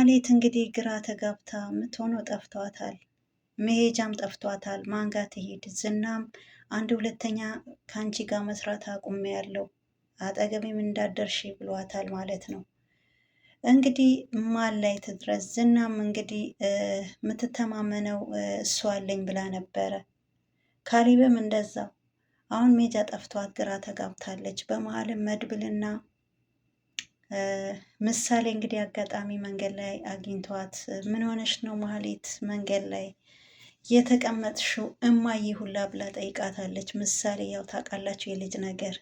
ማህሌት እንግዲህ ግራ ተጋብታ የምትሆነው ጠፍቷታል። መሄጃም ጠፍቷታል። ማን ጋር ትሄድ? ዝናም አንድ ሁለተኛ ከአንቺ ጋር መስራት አቁሜያለሁ አጠገቤም እንዳደርሽ ብሏታል ማለት ነው። እንግዲህ ማን ላይ ትድረስ? ዝናም እንግዲህ የምትተማመነው እሷ አለኝ ብላ ነበረ። ካሊብም እንደዛ። አሁን ሜጃ ጠፍቷት ግራ ተጋብታለች። በመሀልም መድብልና ምሳሌ እንግዲህ አጋጣሚ መንገድ ላይ አግኝተዋት ምን ሆነሽ ነው ማህሌት መንገድ ላይ የተቀመጥሽው እማዬ ሁላ ብላ ጠይቃታለች። ምሳሌ ያው ታውቃላችሁ የልጅ ነገር።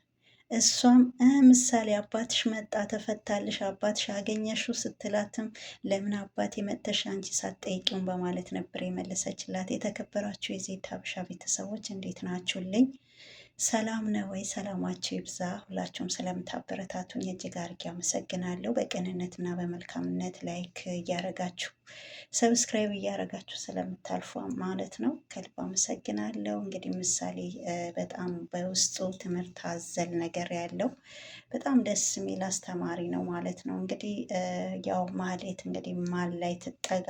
እሷም ምሳሌ አባትሽ መጣ ተፈታልሽ አባትሽ አገኘሽው ስትላትም ለምን አባቴ መጥተሽ አንቺ ሳትጠይቂውን በማለት ነበር የመለሰችላት። የተከበራችሁ የዜድ ሀበሻ ቤተሰቦች እንዴት ናችሁልኝ? ሰላም ነው ወይ? ሰላማችሁ ይብዛ። ሁላችሁም ስለምታበረታቱኝ እጅግ አድርጌ አመሰግናለሁ። በቅንነትና በመልካምነት ላይክ እያረጋችሁ ሰብስክራይብ እያረጋችሁ ስለምታልፉ ማለት ነው ከልብ አመሰግናለሁ። እንግዲህ ምሳሌ በጣም በውስጡ ትምህርት አዘል ነገር ያለው በጣም ደስ የሚል አስተማሪ ነው ማለት ነው። እንግዲህ ያው ማህሌት እንግዲህ ማን ላይ ትጠጋ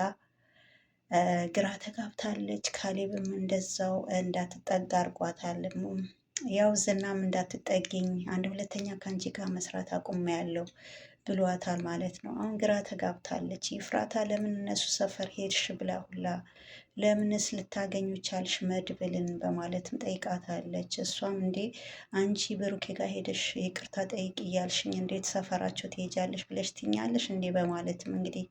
ግራ ተጋብታለች። ካሌብም እንደዛው እንዳትጠጋ አርጓታል። ያው ዝናም እንዳትጠጊኝ አንድ ሁለተኛ ከአንቺ ጋር መስራት አቁሜያለሁ ብሏታል ማለት ነው። አሁን ግራ ተጋብታለች። ይፍራታ ለምን እነሱ ሰፈር ሄድሽ ብላ ሁላ ለምንስ ልታገኙ ቻልሽ መድብልን በማለትም ጠይቃታለች። እሷም እንዴ አንቺ ብሩኬ ጋር ሄደሽ ይቅርታ ጠይቅ እያልሽኝ እንዴት ሰፈራቸው ትሄጃለሽ ብለሽ ትኛለሽ እንዴ በማለትም እንግዲህ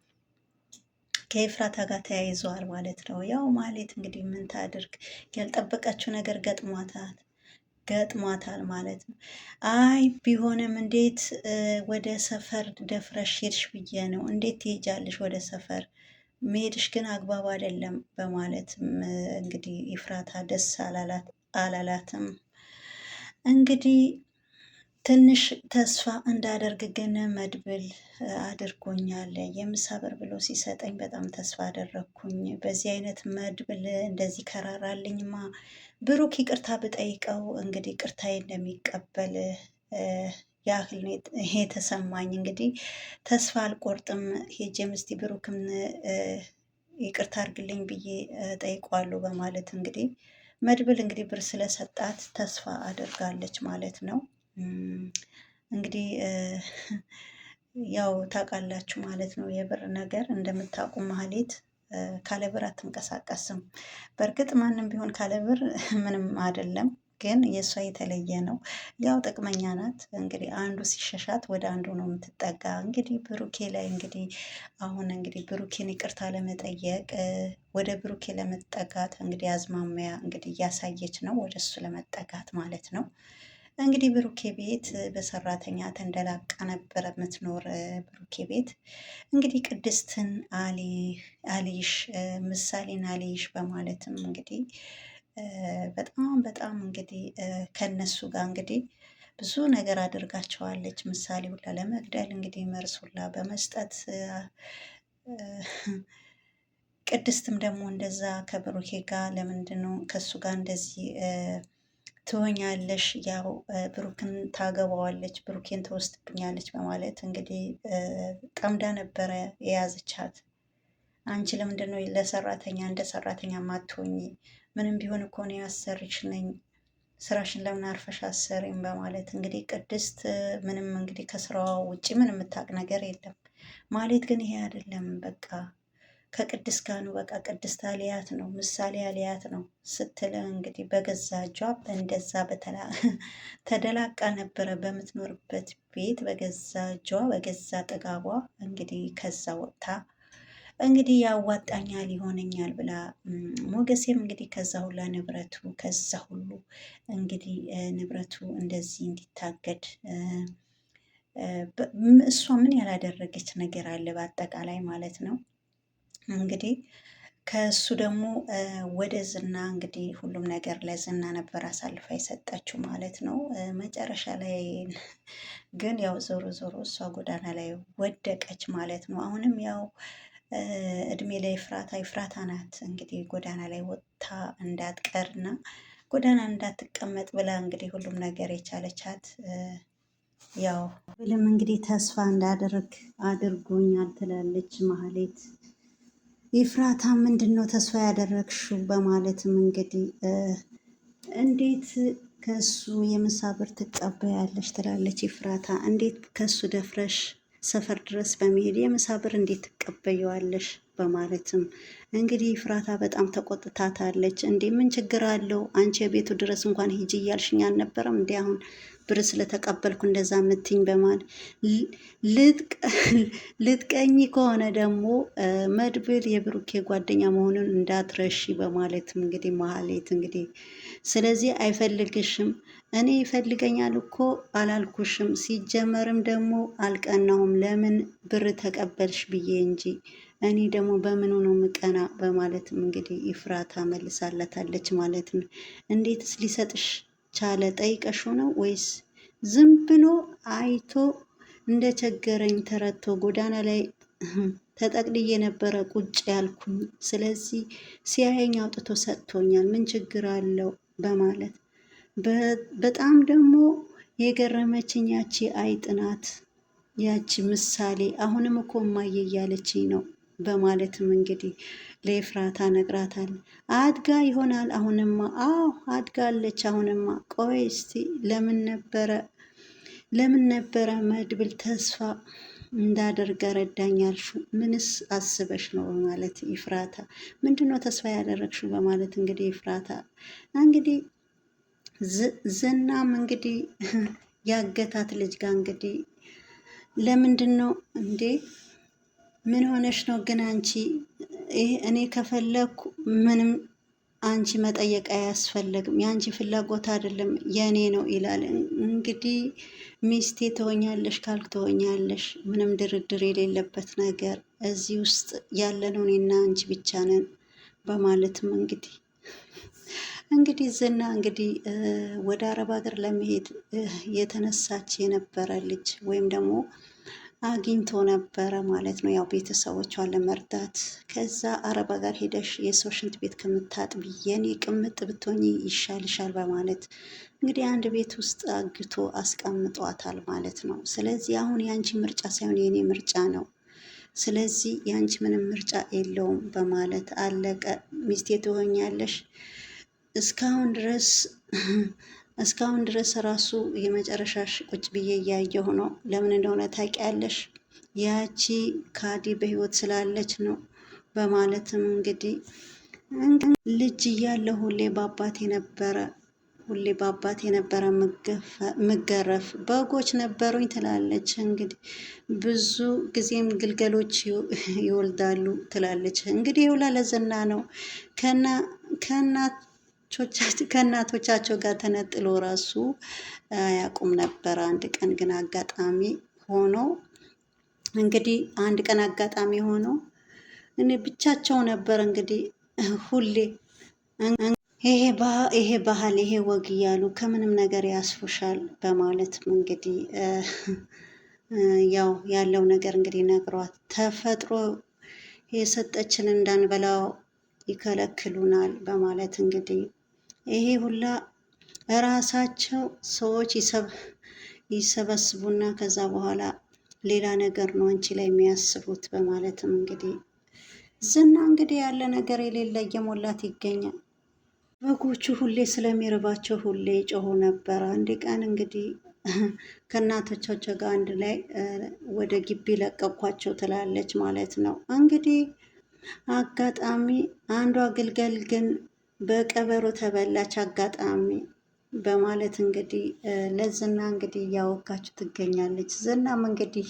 ከኤፍራታ ጋር ተያይዘዋል ማለት ነው። ያው ማህሌት እንግዲህ ምን ታድርግ ያልጠበቀችው ነገር ገጥሟታል ማለት ነው። አይ ቢሆንም እንዴት ወደ ሰፈር ደፍረሽ ሄድሽ ብዬ ነው። እንዴት ትሄጃለሽ ወደ ሰፈር? መሄድሽ ግን አግባብ አይደለም በማለትም እንግዲህ ኤፍራታ ደስ አላላትም። እንግዲህ ትንሽ ተስፋ እንዳደርግ ግን መድብል አድርጎኛል። የምሳ ብር ብሎ ሲሰጠኝ በጣም ተስፋ አደረግኩኝ። በዚህ አይነት መድብል እንደዚህ ከራራልኝማ ብሩክ ይቅርታ ብጠይቀው እንግዲህ ቅርታዬ እንደሚቀበል ያህል ይሄ ተሰማኝ። እንግዲህ ተስፋ አልቆርጥም። ሄጄም እስቲ ብሩክም ይቅርታ አድርግልኝ ብዬ ጠይቀዋለሁ በማለት እንግዲህ መድብል እንግዲህ ብር ስለሰጣት ተስፋ አድርጋለች ማለት ነው። እንግዲህ ያው ታውቃላችሁ ማለት ነው የብር ነገር እንደምታውቁ ማህሌት ካለ ብር አትንቀሳቀስም። በእርግጥ ማንም ቢሆን ካለ ብር ምንም አይደለም፣ ግን የእሷ የተለየ ነው። ያው ጥቅመኛ ናት። እንግዲህ አንዱ ሲሸሻት ወደ አንዱ ነው የምትጠጋ። እንግዲህ ብሩኬ ላይ እንግዲህ አሁን እንግዲህ ብሩኬን ይቅርታ ለመጠየቅ ወደ ብሩኬ ለመጠጋት እንግዲህ አዝማሚያ እንግዲህ እያሳየች ነው፣ ወደ እሱ ለመጠጋት ማለት ነው። እንግዲህ ብሩኬ ቤት በሰራተኛ ተንደላቃ ነበረ የምትኖር። ብሩኬ ቤት እንግዲህ ቅድስትን አሊሽ ምሳሌን አሊሽ በማለትም እንግዲህ በጣም እንግዲህ ከነሱ ጋር እንግዲህ ብዙ ነገር አድርጋቸዋለች። ምሳሌ ሁላ ለመግደል እንግዲህ መርዝ ሁላ በመስጠት ቅድስትም ደግሞ እንደዛ ከብሩኬ ጋር ለምንድን ነው ከሱ ጋር እንደዚህ ትሆኛለሽ? ያው ብሩክን ታገባዋለች፣ ብሩኬን ትወስድብኛለች በማለት እንግዲህ ጠምዳ ነበረ የያዘቻት። አንቺ ለምንድን ነው ለሰራተኛ እንደ ሰራተኛ ማትሆኚ? ምንም ቢሆን እኮ እኔ አሰሪሽ ነኝ፣ ስራሽን ለምን አርፈሽ አሰሪም በማለት እንግዲህ ቅድስት ምንም እንግዲህ ከስራዋ ውጭ ምን የምታውቅ ነገር የለም። ማለት ግን ይሄ አይደለም በቃ ከቅድስት ጋር ነው፣ በቃ ቅድስት አልያት ነው፣ ምሳሌ አልያት ነው ስትል እንግዲህ በገዛ እጇ እንደዛ ተደላቃ ነበረ በምትኖርበት ቤት በገዛ እጇ በገዛ ጥጋቧ እንግዲህ ከዛ ወጥታ እንግዲህ ያዋጣኛል ይሆነኛል ብላ ሞገሴም እንግዲህ ከዛ ሁላ ንብረቱ ከዛ ሁሉ እንግዲህ ንብረቱ እንደዚህ እንዲታገድ እሷ ምን ያላደረገች ነገር አለ በአጠቃላይ ማለት ነው። እንግዲህ ከእሱ ደግሞ ወደ ዝና እንግዲህ ሁሉም ነገር ለዝና ነበር አሳልፋ የሰጠችው ማለት ነው። መጨረሻ ላይ ግን ያው ዞሮ ዞሮ እሷ ጎዳና ላይ ወደቀች ማለት ነው። አሁንም ያው እድሜ ላይ ፍራታ ናት እንግዲህ ጎዳና ላይ ወጥታ እንዳትቀርና ጎዳና እንዳትቀመጥ ብላ እንግዲህ ሁሉም ነገር የቻለቻት ያው ብልም እንግዲህ ተስፋ እንዳደርግ አድርጎኛል ትላለች ማህሌት። ኤፍራታ ምንድን ነው ተስፋ ያደረግሽው? በማለትም እንግዲህ እንዴት ከሱ የምሳ ብር ትቀበያለሽ? ትላለች ኤፍራታ። እንዴት ከሱ ደፍረሽ ሰፈር ድረስ በመሄድ የምሳ ብር እንዴት ትቀበየዋለሽ? በማለትም እንግዲህ ኤፍራታ በጣም ተቆጥታታለች። እንዴ ምን ችግር አለው? አንቺ የቤቱ ድረስ እንኳን ሂጂ እያልሽኝ አልነበረም እንዴ? አሁን ብር ስለተቀበልኩ እንደዛ ምትኝ በማለት ልጥቀኝ ከሆነ ደግሞ መድብል የብሩኬ ጓደኛ መሆኑን እንዳትረሺ በማለትም እንግዲህ ማህሌት እንግዲህ ስለዚህ አይፈልግሽም። እኔ ይፈልገኛል እኮ አላልኩሽም። ሲጀመርም ደግሞ አልቀናውም። ለምን ብር ተቀበልሽ ብዬ እንጂ እኔ ደግሞ በምኑ ነው ምቀና? በማለትም እንግዲህ ኤፍራታ መልሳለታለች ማለት ነው። እንዴትስ ሊሰጥሽ ቻለ? ጠይቀሹ ነው ወይስ ዝም ብሎ አይቶ እንደ ቸገረኝ ተረቶ ጎዳና ላይ ተጠቅልዬ ነበረ ቁጭ ያልኩኝ። ስለዚህ ሲያየኝ አውጥቶ ሰጥቶኛል። ምን ችግር አለው? በማለት በጣም ደግሞ የገረመችኝ ያቺ አይጥ ናት፣ ያቺ ምሳሌ አሁንም እኮ እማዬ እያለችኝ ነው በማለትም እንግዲህ ለኤፍራታ ነግራታል። አድጋ ይሆናል አሁንማ። አዎ አድጋለች አሁንማ። ቆይ እስቲ ለምን ነበረ መድብል ተስፋ እንዳደርገ ረዳኝ ያልሽው? ምንስ አስበሽ ነው? በማለት ኤፍራታ ምንድነው ተስፋ ያደረግሽው? በማለት እንግዲህ ኤፍራታ እንግዲህ ዝናም እንግዲህ ያገታት ልጅ ጋር እንግዲህ ለምንድን ነው እንዴ? ምን ሆነሽ ነው ግን አንቺ? እኔ ከፈለኩ ምንም አንቺ መጠየቅ አያስፈልግም። የአንቺ ፍላጎት አይደለም የእኔ ነው ይላል። እንግዲህ ሚስቴ ትሆኛለሽ ካልክ ትሆኛለሽ። ምንም ድርድር የሌለበት ነገር እዚህ ውስጥ ያለነው እኔና አንቺ ብቻ ነን በማለትም እንግዲህ ዝና እንግዲህ ወደ አረብ ሀገር ለመሄድ የተነሳች የነበረ ልጅ ወይም ደግሞ አግኝቶ ነበረ ማለት ነው። ያው ቤተሰቦቿን ለመርዳት ከዛ አረብ ሀገር ሄደሽ የሰው ሽንት ቤት ከምታጥቢ የኔ ቅምጥ ብትሆኚ ይሻልሻል በማለት እንግዲህ አንድ ቤት ውስጥ አግቶ አስቀምጧታል ማለት ነው። ስለዚህ አሁን የአንቺ ምርጫ ሳይሆን የኔ ምርጫ ነው። ስለዚህ የአንቺ ምንም ምርጫ የለውም በማለት አለቀ። ሚስቴ ትሆኛለሽ እስካሁን ድረስ ራሱ የመጨረሻሽ ቁጭ ብዬ እያየሁ ነው። ለምን እንደሆነ ታውቂያለሽ? ያቺ ካዲ በህይወት ስላለች ነው በማለትም እንግዲህ ልጅ እያለ ሁሌ በአባቴ ነበረ ምገረፍ፣ በጎች ነበሩኝ ትላለች። እንግዲህ ብዙ ጊዜም ግልገሎች ይወልዳሉ ትላለች። እንግዲህ ይውላ ለዝና ነው ከእናቶቻቸው ጋር ተነጥሎ ራሱ ያቁም ነበር። አንድ ቀን ግን አጋጣሚ ሆኖ እኔ ብቻቸው ነበር እንግዲህ ሁሌ ይሄ ባህል ይሄ ወግ እያሉ ከምንም ነገር ያስፉሻል በማለት እንግዲህ ያው ያለው ነገር እንግዲህ ነግሯት፣ ተፈጥሮ የሰጠችን እንዳንበላው ይከለክሉናል በማለት እንግዲህ ይሄ ሁላ እራሳቸው ሰዎች ይሰበስቡና ከዛ በኋላ ሌላ ነገር ነው አንቺ ላይ የሚያስቡት በማለትም እንግዲህ ዝና እንግዲህ ያለ ነገር የሌለ እየሞላት ይገኛል። በጎቹ ሁሌ ስለሚርባቸው ሁሌ ጮሁ ነበር። አንድ ቀን እንግዲህ ከእናቶቻቸው ጋር አንድ ላይ ወደ ግቢ ለቀኳቸው ትላለች ማለት ነው። እንግዲህ አጋጣሚ አንዷ ግልገል ግን በቀበሮ ተበላች አጋጣሚ በማለት እንግዲህ ለዝና እንግዲህ እያወጋችሁ ትገኛለች። ዝናም እንግዲህ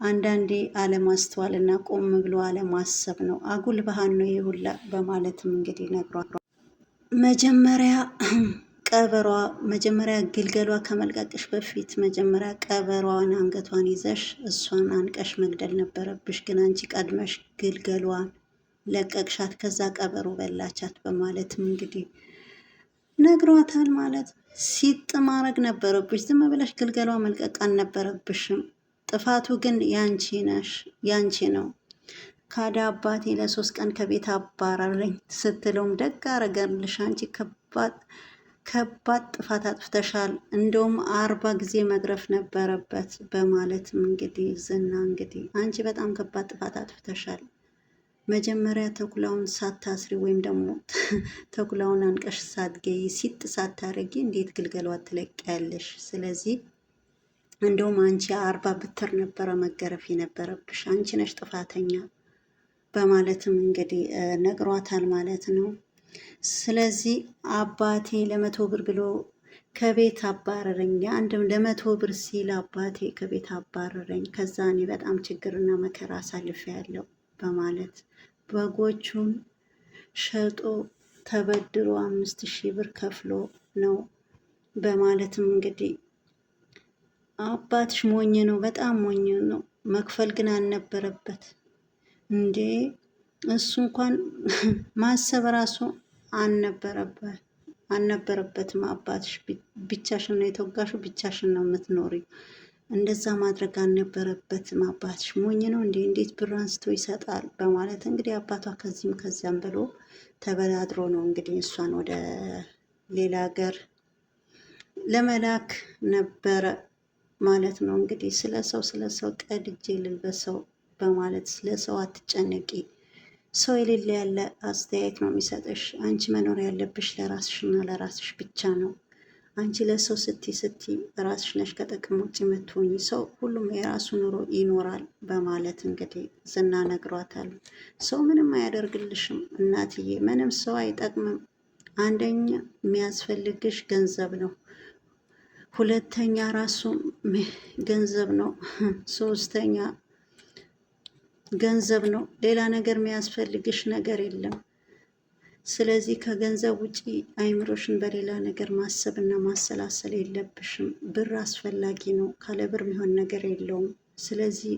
አንዳንዴ አለማስተዋል እና ቆም ብሎ አለማሰብ ነው። አጉል ባህል ነው ይህ ሁላ በማለትም እንግዲህ ነግሯል። መጀመሪያ ግልገሏ ከመልቀቅሽ በፊት መጀመሪያ ቀበሯን አንገቷን ይዘሽ እሷን አንቀሽ መግደል ነበረብሽ። ግን አንቺ ቀድመሽ ግልገሏን ለቀቅሻት፣ ከዛ ቀበሮ በላቻት በማለትም እንግዲህ ነግሯታል ማለት ሲጥ ማድረግ ነበረብሽ። ዝም ብለሽ ግልገሏ መልቀቅ አልነበረብሽም። ጥፋቱ ግን ያንቺ ነው። ካዳ አባቴ ለ3 ቀን ከቤት አባረረኝ ስትለውም ደግ አረገልሽ። አንቺ ከባድ ጥፋት አጥፍተሻል፣ እንደውም 40 ጊዜ መግረፍ ነበረበት በማለትም እንግዲህ ዝና እንግዲህ አንቺ በጣም ከባድ ጥፋት አጥፍተሻል፣ መጀመሪያ ተኩላውን ሳታስሪ ወይም ደግሞ ተኩላውን አንቀሽ ሳትገይ ሲጥ ሳታረጊ እንዴት ግልገሏ ትለቂያለሽ? ስለዚህ እንደውም አንቺ 40 ብትር ነበረ መገረፍ የነበረብሽ፣ አንቺ ነሽ ጥፋተኛ በማለትም እንግዲህ ነግሯታል ማለት ነው። ስለዚህ አባቴ ለ100 ብር ብሎ ከቤት አባረረኝ፣ አንድም ለ100 ብር ሲል አባቴ ከቤት አባረረኝ፣ ከዛ እኔ በጣም ችግርና መከራ አሳልፌያለሁ በማለት በጎቹን ሸጦ ተበድሮ 5000 ብር ከፍሎ ነው በማለትም እንግዲህ አባትሽ ሞኝ ነው፣ በጣም ሞኝ ነው፣ መክፈል ግን አልነበረበት እንዴ እሱ እንኳን ማሰብ ራሱ አልነበረበትም። አባትሽ ብቻሽን ነው የተወጋሹ፣ ብቻሽን ነው የምትኖሪ፣ እንደዛ ማድረግ አልነበረበትም። አባትሽ ሞኝ ነው እንዴ እንዴት ብር አንስቶ ይሰጣል? በማለት እንግዲህ አባቷ ከዚህም ከዚያም ብሎ ተበዳድሮ ነው እንግዲህ እሷን ወደ ሌላ ሀገር ለመላክ ነበረ ማለት ነው። እንግዲህ ስለ ሰው ቀድጄ ልልበሰው በማለት ስለ ሰው አትጨነቂ፣ ሰው የሌለ ያለ አስተያየት ነው የሚሰጥሽ። አንቺ መኖር ያለብሽ ለራስሽና ለራስሽ ብቻ ነው። አንቺ ለሰው ስቲ ራስሽ ነሽ ከጥቅም ውጭ የምትሆኝ። ሰው ሁሉም የራሱ ኑሮ ይኖራል በማለት እንግዲህ ዝና ነግሯታል። ሰው ምንም አያደርግልሽም እናትዬ፣ ምንም ሰው አይጠቅምም። አንደኛ የሚያስፈልግሽ ገንዘብ ነው፣ ሁለተኛ ራሱ ገንዘብ ነው፣ ሶስተኛ ገንዘብ ነው። ሌላ ነገር የሚያስፈልግሽ ነገር የለም። ስለዚህ ከገንዘብ ውጪ አይምሮሽን በሌላ ነገር ማሰብና ማሰላሰል የለብሽም። ብር አስፈላጊ ነው፣ ካለ ብር የሚሆን ነገር የለውም። ስለዚህ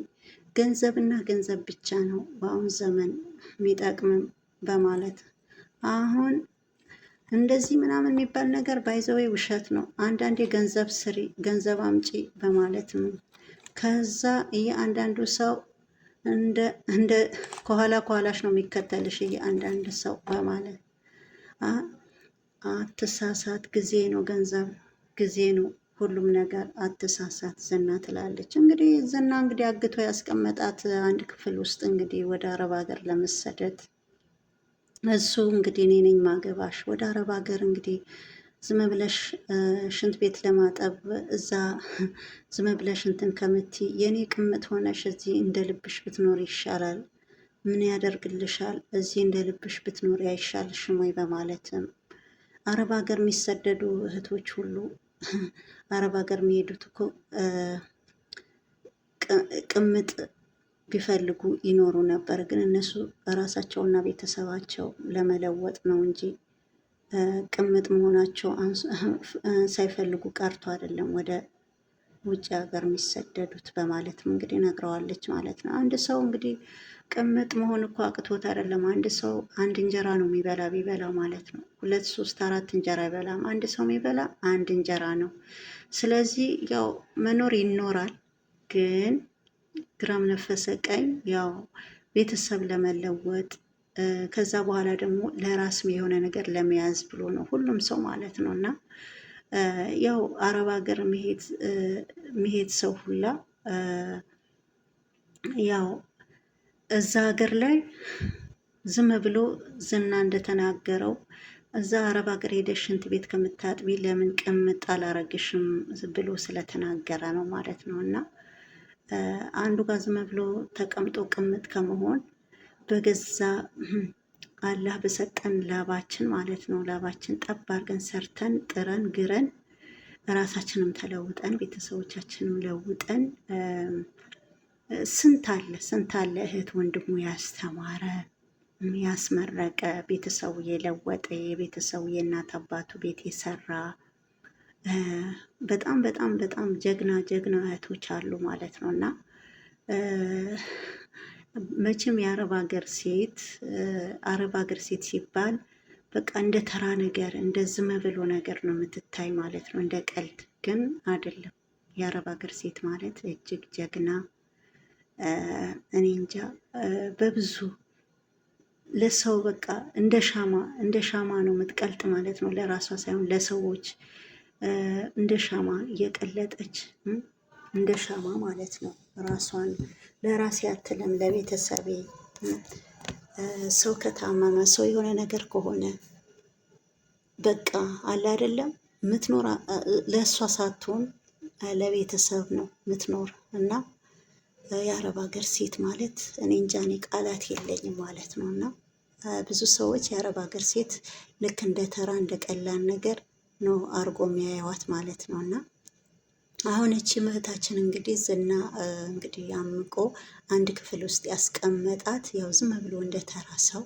ገንዘብና ገንዘብ ብቻ ነው በአሁን ዘመን የሚጠቅምም በማለት አሁን እንደዚህ ምናምን የሚባል ነገር ባይዘወይ ውሸት ነው። አንዳንዴ ገንዘብ ስሪ፣ ገንዘብ አምጪ በማለት ነው። ከዛ እያንዳንዱ ሰው እንደ ከኋላሽ ነው የሚከተልሽ እያንዳንድ ሰው በማለት አትሳሳት፣ ጊዜ ነው፣ ገንዘብ ጊዜ ነው፣ ሁሉም ነገር አትሳሳት ዝና ትላለች። እንግዲህ ዝና እንግዲህ አግቶ ያስቀመጣት አንድ ክፍል ውስጥ እንግዲህ ወደ አረብ ሀገር ለመሰደድ እሱ እንግዲህ እኔ ነኝ ማገባሽ ወደ አረብ ሀገር እንግዲህ ዝም ብለሽ ሽንት ቤት ለማጠብ እዛ ዝም ብለሽ እንትን ከምትይ የኔ ቅምጥ ሆነሽ እዚህ እንደ ልብሽ ብትኖር ይሻላል። ምን ያደርግልሻል? እዚህ እንደ ልብሽ ብትኖር አይሻልሽም ወይ? በማለትም አረብ ሀገር የሚሰደዱ እህቶች ሁሉ አረብ ሀገር የሚሄዱት እኮ ቅምጥ ቢፈልጉ ይኖሩ ነበር። ግን እነሱ ራሳቸውና ቤተሰባቸው ለመለወጥ ነው እንጂ ቅምጥ መሆናቸው ሳይፈልጉ ቀርቶ አይደለም ወደ ውጭ ሀገር የሚሰደዱት በማለትም እንግዲህ ነግረዋለች ማለት ነው። አንድ ሰው እንግዲህ ቅምጥ መሆን እኮ አቅቶት አይደለም። አንድ ሰው አንድ እንጀራ ነው ቢበላ ማለት ነው። 2 3 4 እንጀራ አይበላም። አንድ ሰው የሚበላ አንድ እንጀራ ነው። ስለዚህ ያው መኖር ይኖራል ግን ግራም ነፈሰ ቀኝ ያው ቤተሰብ ለመለወጥ ከዛ በኋላ ደግሞ ለራስም የሆነ ነገር ለመያዝ ብሎ ነው ሁሉም ሰው ማለት ነው። እና ያው አረብ ሀገር መሄድ ሰው ሁላ ያው እዛ ሀገር ላይ ዝም ብሎ ዝና እንደተናገረው እዛ አረብ ሀገር ሄደሽ ሽንት ቤት ከምታጥቢ ለምን ቅምጥ አላረግሽም ብሎ ስለተናገረ ነው ማለት ነው። እና አንዱ ጋር ዝም ብሎ ተቀምጦ ቅምጥ ከመሆን በገዛ አላህ በሰጠን ላባችን ማለት ነው ላባችን ጠብ አድርገን ሰርተን ጥረን ግረን ራሳችንም ተለውጠን ቤተሰቦቻችንም ለውጠን ስንት አለ እህት ወንድሙ ያስተማረ ያስመረቀ ቤተሰቡ የለወጠ የቤተሰቡ የእናት አባቱ ቤት የሰራ በጣም በጣም በጣም ጀግና እህቶች አሉ ማለት ነው። እና መቼም የአረብ ሀገር ሴት ሲባል በቃ እንደ ተራ ነገር እንደ ዝም ብሎ ነገር ነው የምትታይ ማለት ነው። እንደ ቀልድ ግን አይደለም። የአረብ ሀገር ሴት ማለት እጅግ ጀግና እኔ እንጃ በብዙ ለሰው በቃ እንደ ሻማ ነው የምትቀልጥ ማለት ነው። ለራሷ ሳይሆን ለሰዎች እንደ ሻማ እየቀለጠች እንደ ሻማ ማለት ነው። ራሷን ለራሴ አትልም፣ ለቤተሰቤ ሰው ከታመመ ሰው የሆነ ነገር ከሆነ በቃ አለ አይደለም ምትኖር ለእሷ ሳትሆን ለቤተሰብ ነው ምትኖር እና የአረብ ሀገር ሴት ማለት እኔ እንጃ እኔ ቃላት የለኝም ማለት ነው። እና ብዙ ሰዎች የአረብ ሀገር ሴት ልክ እንደ ተራ እንደ ቀላል ነገር ነው አርጎ የሚያየዋት ማለት ነው። እና አሁን እቺ እህታችን እንግዲህ ዝና እንግዲህ አምቆ አንድ ክፍል ውስጥ ያስቀመጣት ያው ዝም ብሎ እንደ ተራ ሰው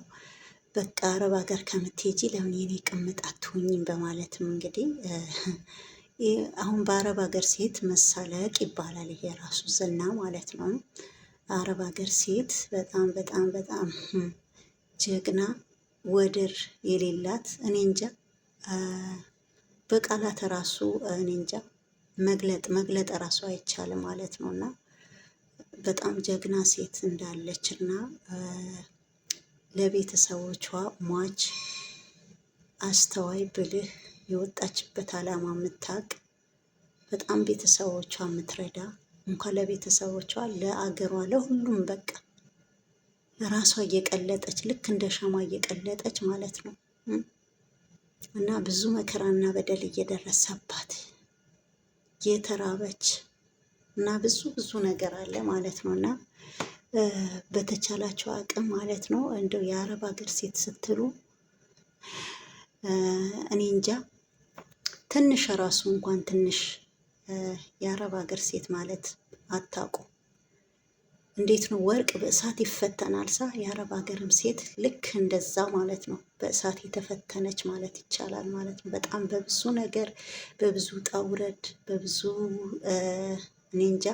በቃ አረብ ሀገር ከምትሄጂ ለምን የኔ ቅምጥ አትሆኝም በማለትም እንግዲህ አሁን በአረብ ሀገር ሴት መሳለቅ ይባላል። ይሄ ራሱ ዝና ማለት ነው። አረብ ሀገር ሴት በጣም በጣም በጣም ጀግና ወደር የሌላት እኔ እንጃ በቃላት ራሱ እኔ እንጃ መግለጥ ራሱ አይቻልም ማለት ነው። እና በጣም ጀግና ሴት እንዳለች እና ለቤተሰቦቿ ሟች፣ አስተዋይ፣ ብልህ የወጣችበት ዓላማ የምታውቅ በጣም ቤተሰቦቿ የምትረዳ እንኳን ለቤተሰቦቿ ለአገሯ ለሁሉም በቃ ራሷ እየቀለጠች ልክ እንደ ሻማ እየቀለጠች ማለት ነው። እና ብዙ መከራና በደል እየደረሰባት የተራበች እና ብዙ ብዙ ነገር አለ ማለት ነው። እና በተቻላቸው አቅም ማለት ነው እንደው የአረብ ሀገር ሴት ስትሉ እኔ እንጃ ትንሽ ራሱ እንኳን ትንሽ የአረብ ሀገር ሴት ማለት አታውቁ። እንዴት ነው ወርቅ በእሳት ይፈተናል ሳ የአረብ ሀገርም ሴት ልክ እንደዛ ማለት ነው። በእሳት የተፈተነች ማለት ይቻላል ማለት ነው። በጣም በብዙ ነገር በብዙ ጣውረድ በብዙ እኔ እንጃ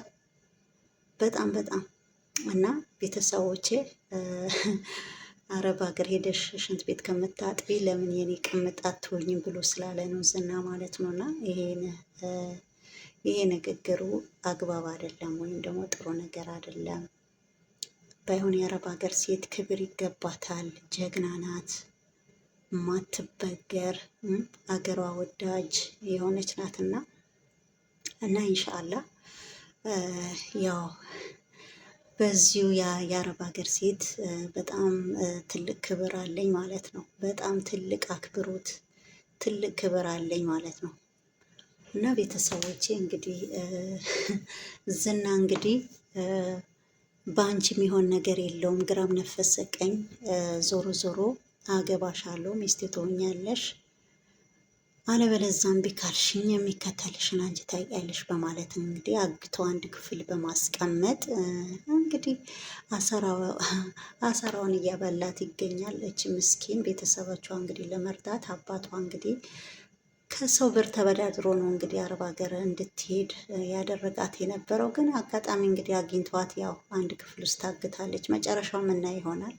በጣም በጣም እና ቤተሰቦቼ አረብ ሀገር ሄደሽ ሽንት ቤት ከምታጥቢ ለምን የኔ ቅምጥ አትሆኝም ብሎ ስላለ ነው ዝና ማለት ነው። እና ይሄ ንግግሩ አግባብ አይደለም፣ ወይም ደግሞ ጥሩ ነገር አይደለም። ባይሆን የአረብ ሀገር ሴት ክብር ይገባታል። ጀግና ናት፣ ማትበገር አገሯ ወዳጅ የሆነች ናትና እና ኢንሻአላህ ያው በዚሁ የአረብ ሀገር ሴት በጣም ትልቅ ክብር አለኝ ማለት ነው። በጣም ትልቅ አክብሮት ትልቅ ክብር አለኝ ማለት ነው። እና ቤተሰቦቼ እንግዲህ ዝና እንግዲህ በአንቺ የሚሆን ነገር የለውም፣ ግራም ነፈሰ ቀኝ ዞሮ ዞሮ አገባሻለሁ፣ ሚስቴ ትሆኛለሽ፣ አለበለዚያም እምቢ ካልሽኝ የሚከተልሽን አንቺ ታውቂያለሽ በማለት እንግዲህ አግቶ አንድ ክፍል በማስቀመጥ እንግዲህ አሰራውን እያበላት ይገኛል። እች ምስኪን ቤተሰቦቿ እንግዲህ ለመርዳት አባቷ እንግዲህ ከሰው ብር ተበዳድሮ ነው እንግዲህ አረብ ሀገር እንድትሄድ ያደረጋት የነበረው። ግን አጋጣሚ እንግዲህ አግኝቷት ያው አንድ ክፍል ውስጥ ታግታለች። መጨረሻው ምና ይሆናል።